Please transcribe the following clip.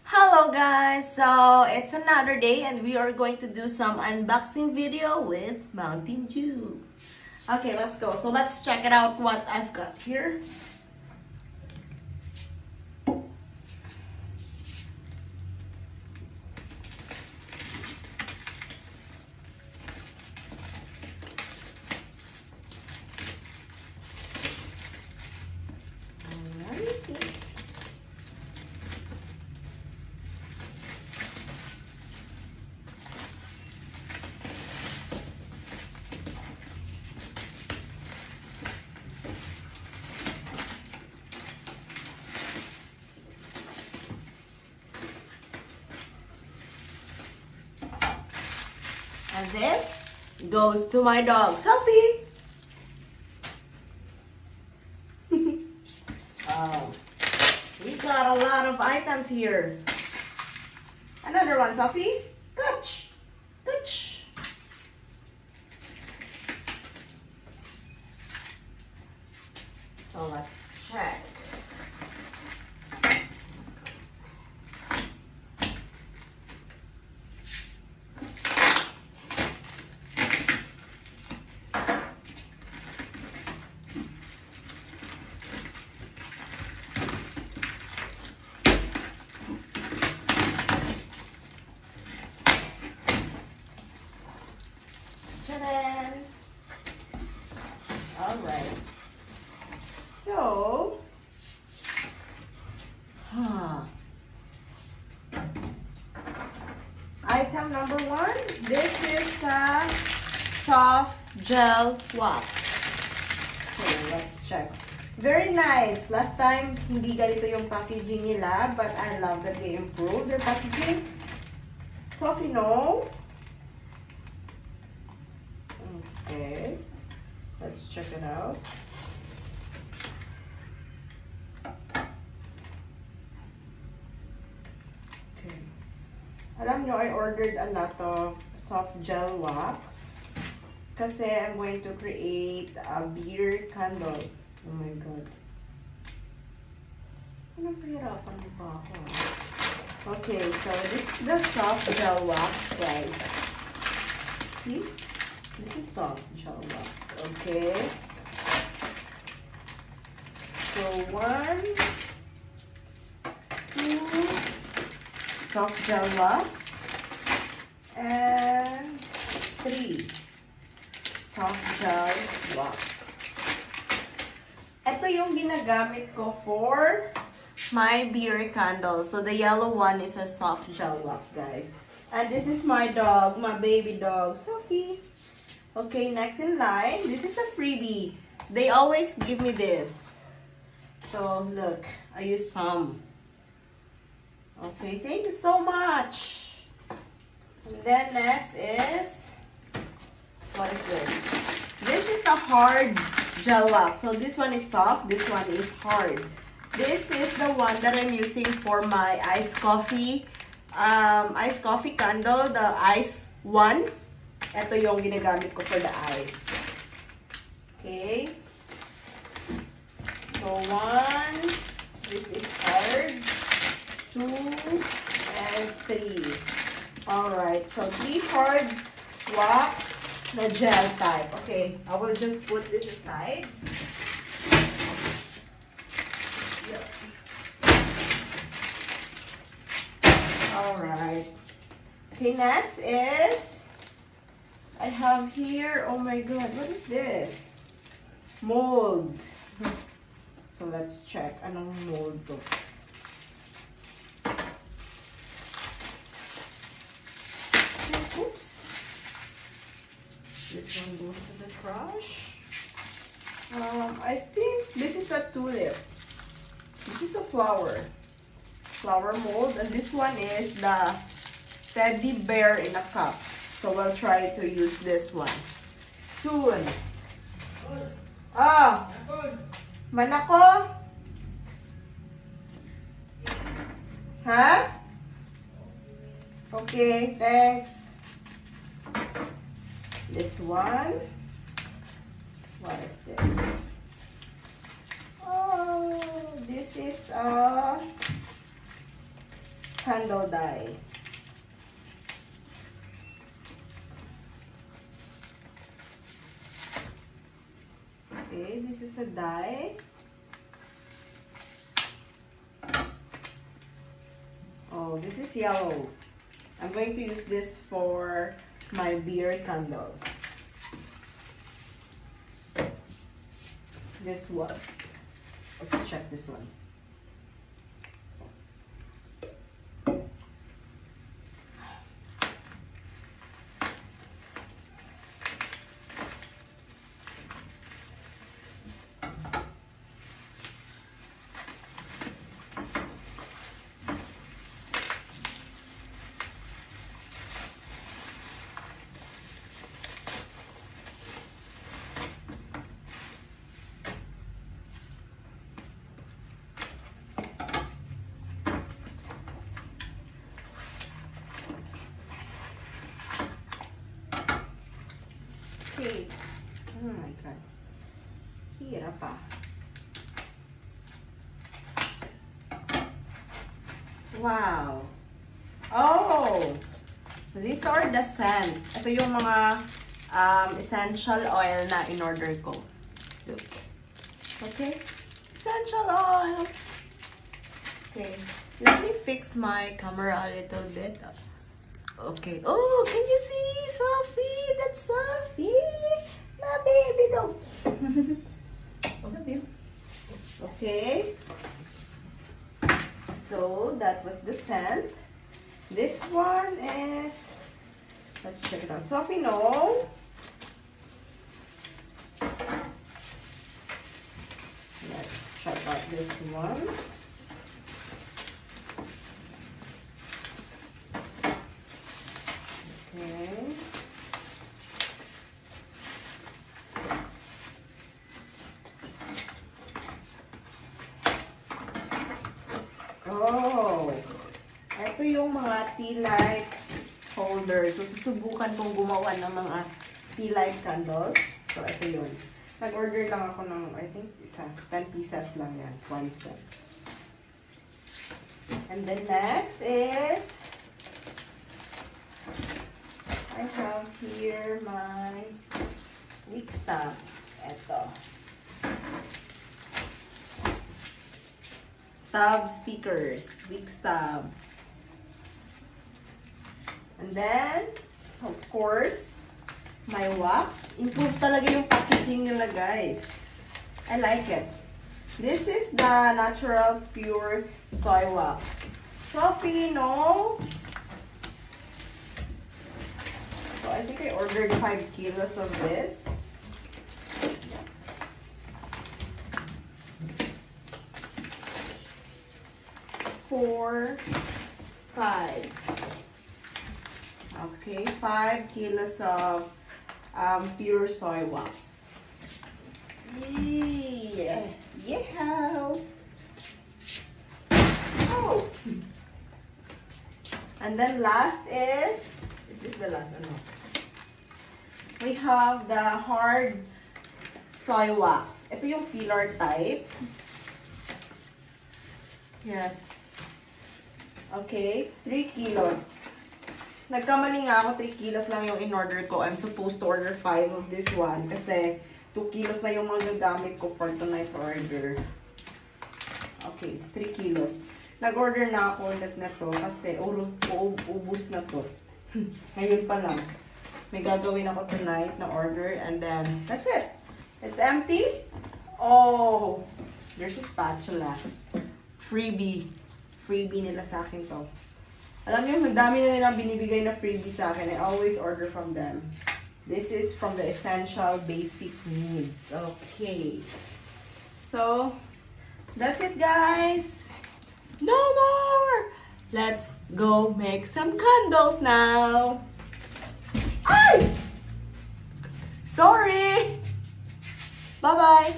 Hello guys, so it's another day and we are going to do some unboxing video with Mountain Dew. Okay, let's go. So let's check it out what I've got here. And this goes to my dog, Sophie. We got a lot of items here. Another one, Sophie. Touch, touch. So let's check. Alright, so item number one, this is a soft gel wax. So let's check. Very nice. Last time hindi ganito yung packaging nila, but I love that they improved their packaging. Sophie, no? Okay. Let's check it out. Okay. Alam nyo, I ordered a lot of soft gel wax kasi I'm going to create a beer candle. Oh my god. Anong pahirapan mo pa ako? Okay, so this is the soft gel wax, guys. See? This is soft gel wax. Okay. So 1, 2 soft gel wax and 3 soft gel wax. Ito yung ginagamit ko for my beer candle. So the yellow one is a soft gel wax, guys. And this is my dog, my baby dog, Sophie. Okay, next in line, this is a freebie. They always give me this. So, look, I use some. Okay, thank you so much. And then next is, what is this? This is a hard gel wax. So, this one is soft, this one is hard. This is the one that I'm using for my iced coffee candle, the ice one. Ito yung ginagamit ko for the eyes. Okay. So, 1, this is hard, 2, and 3. Alright, so 3 hard wax, the gel type. Okay, I will just put this aside. Yep. Alright. Okay, next is I have here, oh my god, what is this? Mold. So let's check. Anong mold to? Oops. This one goes to the trash. I think this is a tulip. This is a flower mold, and this one is the teddy bear in a cup. So we'll try to use this one soon. Ah, manako? Huh? Okay, thanks. This one. What is this? Oh, this is candle die. Okay, this is a die. Oh, this is yellow. I'm going to use this for my beer candle. This one. Let's check this one. Okay. Oh my God. Hirap pa. Wow. Oh! These are the scent. Ito yung mga essential oil na in-order ko. Look. Okay? Essential oil. Okay. Let me fix my camera a little bit. Okay. Oh, can you see Sophie? That's Sophie. My baby dog. Okay. So, that was the scent. This one is... Let's check it out. Sophie, no. Let's check out this one. Okay. Oh, ito yung mga tea light holders. So, susubukan kong gumawa ng mga tea light candles. So, ito yun. Nag-order lang ako ng, I think, 10 pieces lang yan. 1 cent. And then next is... I have here my wick stamps. Ito. Tab stickers. Wick stamp. And then, of course, my wax. Improve talaga yung packaging nila, guys. I like it. This is the natural pure soy wax. Sophie, no? So I think I ordered 5 kilos of this. 4, 5. Okay, 5 kilos of pure soy wax. Yeah. Yeah. Oh. And then last is this the last one? No. We have the hard soy wax. Ito yung filler type. Yes. Okay, 3 kilos. Nagkamali nga ako, 3 kilos lang yung in-order ko. I'm supposed to order 5 of this one kasi 2 kilos na yung mga gagamit ko for tonight's order. Okay, 3 kilos. Nag-order na ako ulit na to kasi ubus na to. Ngayon pa lang. May gagawin ako tonight na order and then that's it. It's empty. Oh, there's a spatula. Freebie. Freebie nila sa akin to. Alam niyo, madami na nilang binibigay na freebie sa akin. I always order from them. This is from the Essential Basic Needs. Okay. So, that's it, guys. No more! Let's go make some candles now. Ay! Sorry! Bye-bye!